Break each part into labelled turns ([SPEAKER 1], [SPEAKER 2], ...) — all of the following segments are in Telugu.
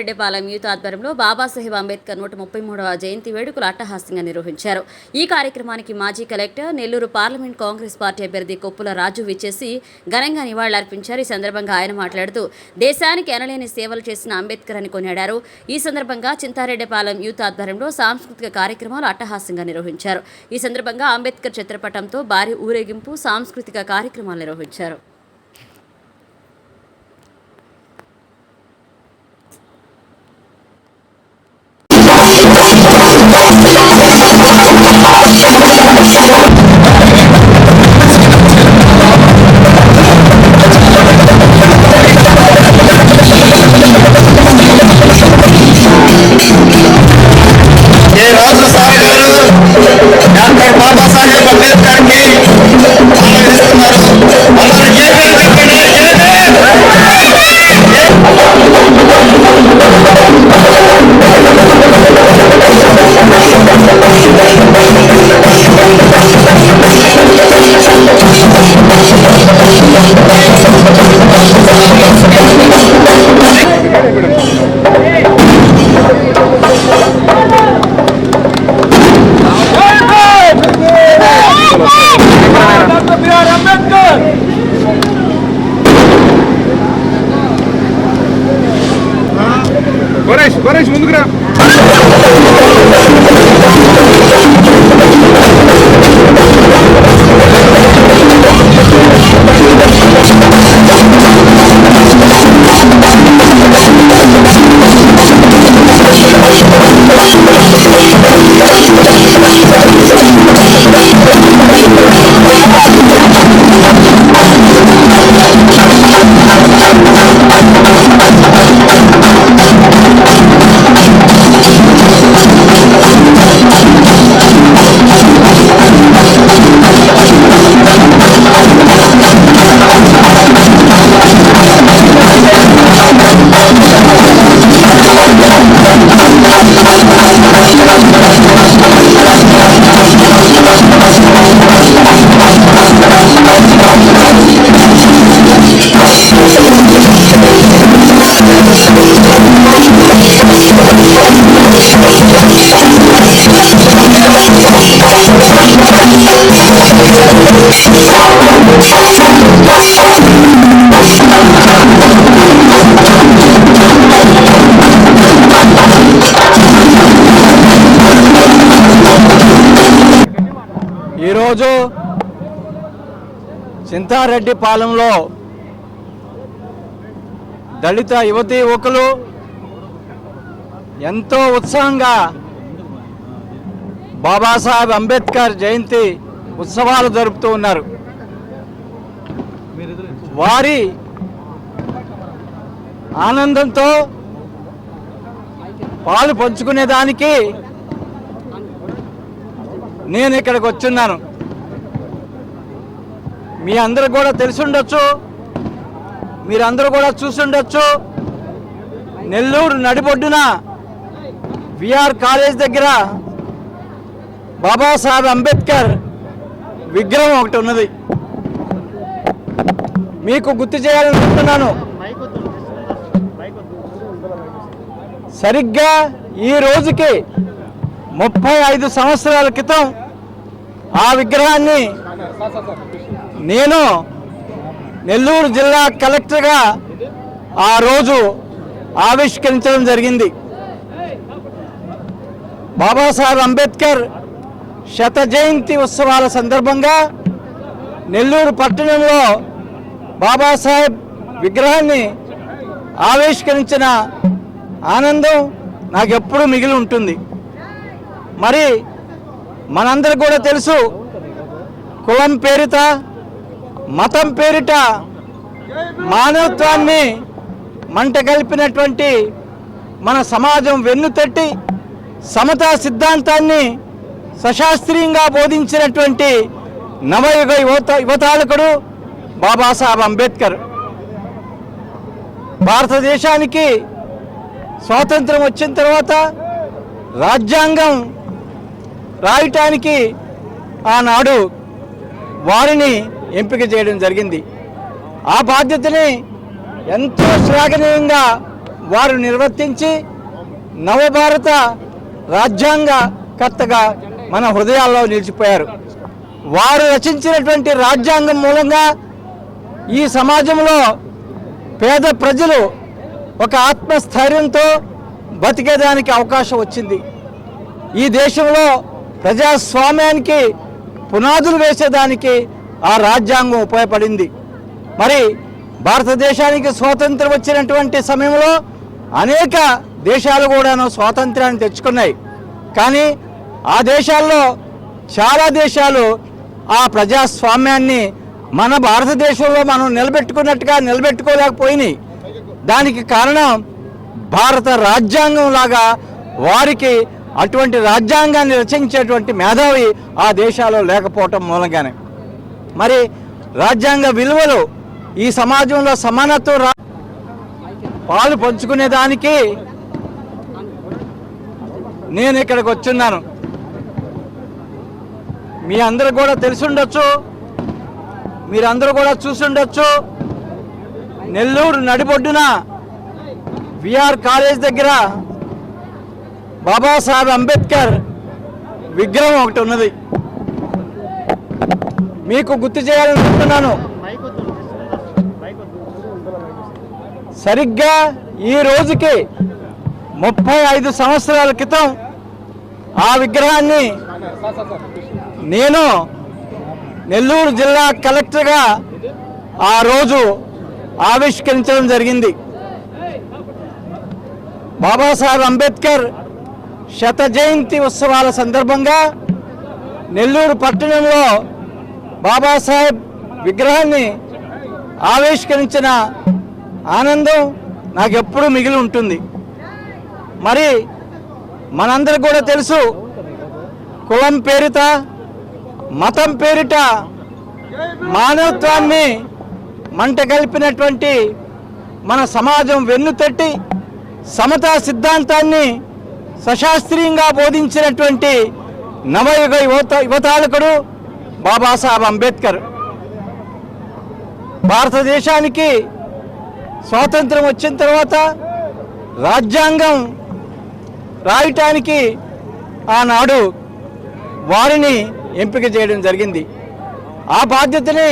[SPEAKER 1] చింతారెడ్డిపాలెం యూత్ ఆధ్వర్యంలో బాబాసాహెబ్ అంబేద్కర్ 133వ జయంతి వేడుకలు అట్టహాసంగా నిర్వహించారు. ఈ కార్యక్రమానికి మాజీ collector, Nellore parliament Congress party అభ్యర్థి కొప్పుల రాజు విచ్చేసి ఘనంగా నివాళులర్పించారు. ఈ సందర్భంగా ఆయన మాట్లాడుతూ దేశానికి ఎనలేని సేవలు చేసిన అంబేద్కర్ అని కొనియాడారు. ఈ సందర్భంగా చింతారెడ్డిపాలెం యూత్ ఆధ్వర్యంలో సాంస్కృతిక కార్యక్రమాలు అట్టహాసంగా నిర్వహించారు. ఈ సందర్భంగా అంబేద్కర్ చిత్రపటంతో భారీ ఊరేగింపు, సాంస్కృతిక కార్యక్రమాలు నిర్వహించారు.
[SPEAKER 2] డాక్టర్ బాబాసాహెబ్ అంబేద్కర్ కి ఆహ్వానిస్తున్నారు.
[SPEAKER 3] గణేష్ ముందుకు రా.
[SPEAKER 2] ఈరోజు చింతారెడ్డిపాలెంలో దళిత యువతీ యువకులు ఎంతో ఉత్సాహంగా బాబాసాహెబ్ అంబేద్కర్ జయంతి ఉత్సవాలు జరుపుతూ ఉన్నారు. వారి ఆనందంతో పాలు పంచుకునేదానికి నేను ఇక్కడికి వచ్చున్నాను. మీ అందరూ కూడా తెలిసుండొచ్చు, మీరందరూ కూడా చూసుండొచ్చు. నెల్లూరు నడిబొడ్డున విఆర్ కాలేజ్ దగ్గర బాబాసాహెబ్ అంబేద్కర్ విగ్రహం ఒకటి ఉన్నది. మీకు గుర్తు చేయాలనుకుంటున్నాను. సరిగ్గా ఈ రోజుకి 35 సంవత్సరాల క్రితం ఆ విగ్రహాన్ని నేను నెల్లూరు జిల్లా కలెక్టర్గా ఆ రోజు ఆవిష్కరించడం జరిగింది. బాబాసాహెబ్ అంబేద్కర్ శత జయంతి ఉత్సవాల సందర్భంగా నెల్లూరు పట్టణంలో బాబాసాహెబ్ విగ్రహాన్ని ఆవిష్కరించిన ఆనందం నాకు ఎప్పుడూ మిగిలి ఉంటుంది. మరి మనందరూ కూడా తెలుసు, కులం పేరిట, మతం పేరిట మానవత్వాన్ని మంట కలిపినటువంటి మన సమాజం వెన్నుతట్టి సమతా సిద్ధాంతాన్ని సశాస్త్రీయంగా బోధించినటువంటి నవయుగ యువతాళకుడు బాబాసాహెబ్ అంబేద్కర్. భారతదేశానికి స్వాతంత్రం వచ్చిన తర్వాత రాజ్యాంగం రాయటానికి ఆనాడు వారిని ఎంపిక చేయడం జరిగింది. ఆ బాధ్యతని ఎంతో శ్లాఘనీయంగా వారు నిర్వర్తించి నవభారత రాజ్యాంగకర్తగా మన హృదయాల్లో నిలిచిపోయారు. వారు రచించినటువంటి రాజ్యాంగం మూలంగా ఈ సమాజంలో పేద ప్రజలు ఒక ఆత్మస్థైర్యంతో బతికేదానికి అవకాశం వచ్చింది. ఈ దేశంలో ప్రజాస్వామ్యానికి పునాదులు వేసేదానికి ఆ రాజ్యాంగం ఉపయోగపడింది. మరి భారతదేశానికి స్వాతంత్రం వచ్చినటువంటి సమయంలో అనేక దేశాలు కూడాను స్వాతంత్రాన్ని తెచ్చుకున్నాయి. కానీ ఆ దేశాల్లో చాలా దేశాలు ఆ ప్రజాస్వామ్యాన్ని మన భారతదేశంలో మనం నిలబెట్టుకున్నట్టుగా నిలబెట్టుకోలేకపోయినాయి. దానికి కారణం భారత రాజ్యాంగం లాగా వారికి అటువంటి రాజ్యాంగాన్ని రచించేటువంటి మేధావి ఆ దేశాల్లో లేకపోవటం మూలంగానే. మరి రాజ్యాంగ విలువలు ఈ సమాజంలో సమానత్వం పాలు పంచుకునేదానికి నేను ఇక్కడికి వచ్చున్నాను. మీ అందరూ కూడా తెలిసి ఉండొచ్చు, మీరందరూ కూడా చూసి ఉండొచ్చు. నెల్లూరు నడిబొడ్డున విఆర్ కాలేజ్ దగ్గర బాబాసాహెబ్ అంబేద్కర్ విగ్రహం ఒకటి ఉన్నది. మీకు గుర్తు చేయాలనుకుంటున్నాను. సరిగ్గా ఈ రోజుకి 35 సంవత్సరాల క్రితం ఆ విగ్రహాన్ని నేను నెల్లూరు జిల్లా కలెక్టర్గా ఆ రోజు ఆవిష్కరించడం జరిగింది. బాబాసాహెబ్ అంబేద్కర్ శత జయంతి ఉత్సవాల సందర్భంగా నెల్లూరు పట్టణంలో బాబాసాహెబ్ విగ్రహాన్ని ఆవిష్కరించిన ఆనందం నాకు ఎప్పుడూ మిగిలి ఉంటుంది. మరి మనందరికీ కూడా తెలుసు, కులం పేరిట మతం పేరిట మానవత్వాన్ని మంట కలిపినటువంటి మన సమాజం వెన్నుతట్టి సమతా సిద్ధాంతాన్ని సశాస్త్రీయంగా బోధించినటువంటి నవయుగ యువతాలకుడు బాబాసాహెబ్ అంబేద్కర్. భారతదేశానికి స్వాతంత్రం వచ్చిన తర్వాత రాజ్యాంగం రాయటానికి ఆనాడు వారిని ఎంపిక చేయడం జరిగింది. ఆ బాధ్యతని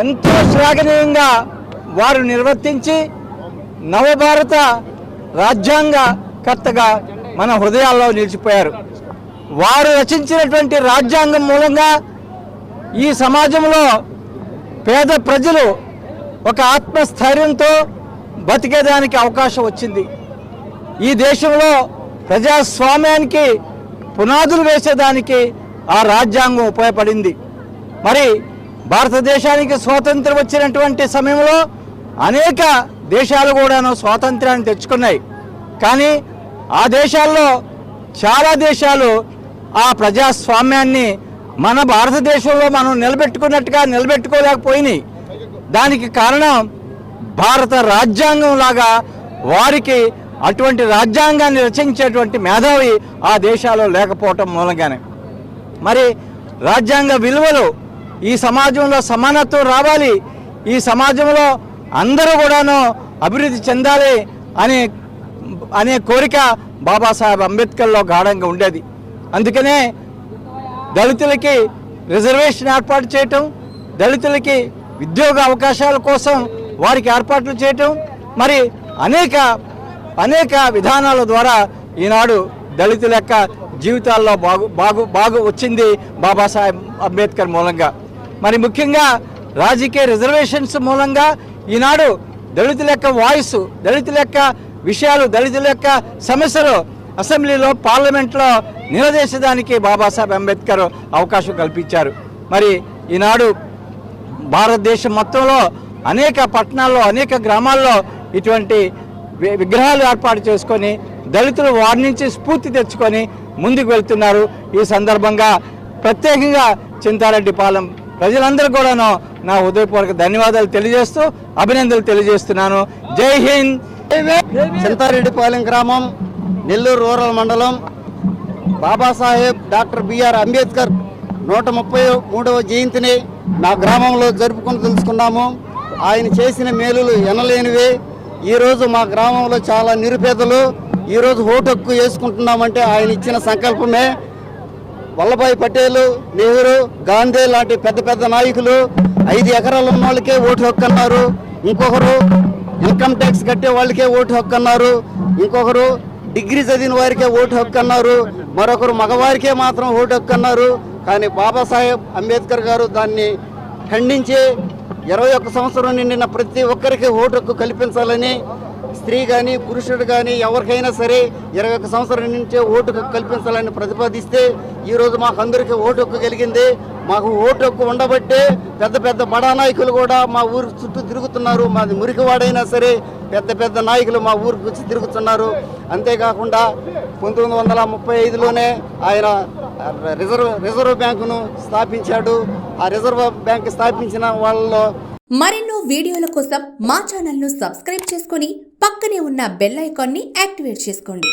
[SPEAKER 2] ఎంతో శ్లాఘనీయంగా వారు నిర్వర్తించి నవభారత రాజ్యాంగకర్తగా మన హృదయాల్లో నిలిచిపోయారు. వారు రచించినటువంటి రాజ్యాంగం మూలంగా ఈ సమాజంలో పేద ప్రజలు ఒక ఆత్మస్థైర్యంతో బతికేదానికి అవకాశం వచ్చింది. ఈ దేశంలో ప్రజాస్వామ్యానికి పునాదులు వేసేదానికి ఆ రాజ్యాంగం ఉపయోగపడింది. మరి భారతదేశానికి స్వాతంత్రం వచ్చినటువంటి సమయంలో అనేక దేశాలు కూడాను స్వాతంత్రాన్ని తెచ్చుకున్నాయి. కానీ ఆ దేశాల్లో చాలా దేశాలు ఆ ప్రజాస్వామ్యాన్ని మన భారతదేశంలో మనం నిలబెట్టుకున్నట్టుగా నిలబెట్టుకోలేకపోయినాయి. దానికి కారణం భారత రాజ్యాంగం లాగా వారికి అటువంటి రాజ్యాంగాన్ని రచించేటువంటి మేధావి ఆ దేశాల్లో లేకపోవటం మూలంగానే. మరి రాజ్యాంగ విలువలు ఈ సమాజంలో సమానత్వం రావాలి, ఈ సమాజంలో అందరూ కూడాను అభివృద్ధి చెందాలి అనే కోరిక బాబాసాహెబ్ అంబేద్కర్లో గాఢంగా ఉండేది. అందుకనే దళితులకి రిజర్వేషన్ ఏర్పాటు చేయటం, దళితులకి ఉద్యోగ అవకాశాల కోసం వారికి ఏర్పాట్లు చేయటం, మరి అనేక విధానాల ద్వారా ఈనాడు దళితుల యొక్క జీవితాల్లో బాగు వచ్చింది బాబాసాహెబ్ అంబేద్కర్ మూలంగా. మరి ముఖ్యంగా రాజకీయ రిజర్వేషన్స్ మూలంగా ఈనాడు దళితుల యొక్క వాయిస్, దళితుల యొక్క విషయాలు, దళితుల యొక్క సమస్యలు అసెంబ్లీలో పార్లమెంట్లో నిలదీసేదానికి బాబాసాహెబ్ అంబేద్కర్ అవకాశం కల్పించారు. మరి ఈనాడు భారతదేశం మొత్తంలో అనేక పట్టణాల్లో అనేక గ్రామాల్లో ఇటువంటి విగ్రహాలు ఏర్పాటు చేసుకొని దళితులు వారి నుంచి స్ఫూర్తి తెచ్చుకొని ముందుకు వెళ్తున్నారు. ఈ సందర్భంగా ప్రత్యేకంగా చింతారెడ్డిపాలెం ప్రజలందరూ కూడాను నా హృదయపూర్వక ధన్యవాదాలు తెలియజేస్తూ అభినందనలు తెలియజేస్తున్నాను. జై హింద్.
[SPEAKER 3] చింతారెడ్డిపాలెం గ్రామం, నెల్లూరు రూరల్ మండలం. బాబాసాహెబ్ డాక్టర్ బిఆర్ అంబేద్కర్ 133వ జయంతిని నా గ్రామంలో జరుపుకొని తెలుసుకున్నాము. ఆయన చేసిన మేలులు ఎనలేనివే. ఈరోజు మా గ్రామంలో చాలా నిరుపేదలు ఈరోజు ఓటు హక్కు వేసుకుంటున్నామంటే ఆయన ఇచ్చిన సంకల్పమే. వల్లభాయ్ పటేల్, నెహ్రూ, గాంధీ లాంటి పెద్ద పెద్ద నాయకులు 5 ఎకరాలు ఉన్న వాళ్ళకే ఓటు హక్కు అన్నారు. ఇంకొకరు ఇన్కమ్ ట్యాక్స్ కట్టే వాళ్ళకే ఓటు హక్కు అన్నారు. ఇంకొకరు డిగ్రీ చదివిన వారికే ఓటు హక్కు అన్నారు. మరొకరు మగవారికే మాత్రం ఓటు హక్కు అన్నారు. కానీ బాబాసాహెబ్ అంబేద్కర్ గారు దాన్ని ఖండించి 21 సంవత్సరం నిండిన ప్రతి ఒక్కరికి ఓటు హక్కు కల్పించాలని, స్త్రీ కానీ పురుషుడు కానీ ఎవరికైనా సరే 21 సంవత్సరం నుంచే ఓటు హక్కు కల్పించాలని ప్రతిపాదిస్తే ఈరోజు మాకు అందరికీ ఓటు హక్కు కలిగింది. మాకు ఓటు హక్కు ఉండబట్టే పెద్ద పెద్ద బడా నాయకులు కూడా మా ఊరు చుట్టూ తిరుగుతున్నారు. మాది మురికివాడైనా సరే పెద్ద పెద్ద నాయకులు మా ఊరికి వచ్చి తిరుగుతున్నారు. అంతేకాకుండా 1935లోనే ఆయన రిజర్వ్ బ్యాంకును స్థాపించాడు. ఆ రిజర్వ్ బ్యాంక్ స్థాపించిన వాళ్ళలో
[SPEAKER 4] మరెన్నో వీడియోల కోసం మా ఛానల్ను సబ్స్క్రైబ్ చేసుకొని పక్కనే ఉన్న బెల్ ఐకాన్ని యాక్టివేట్ చేసుకోండి.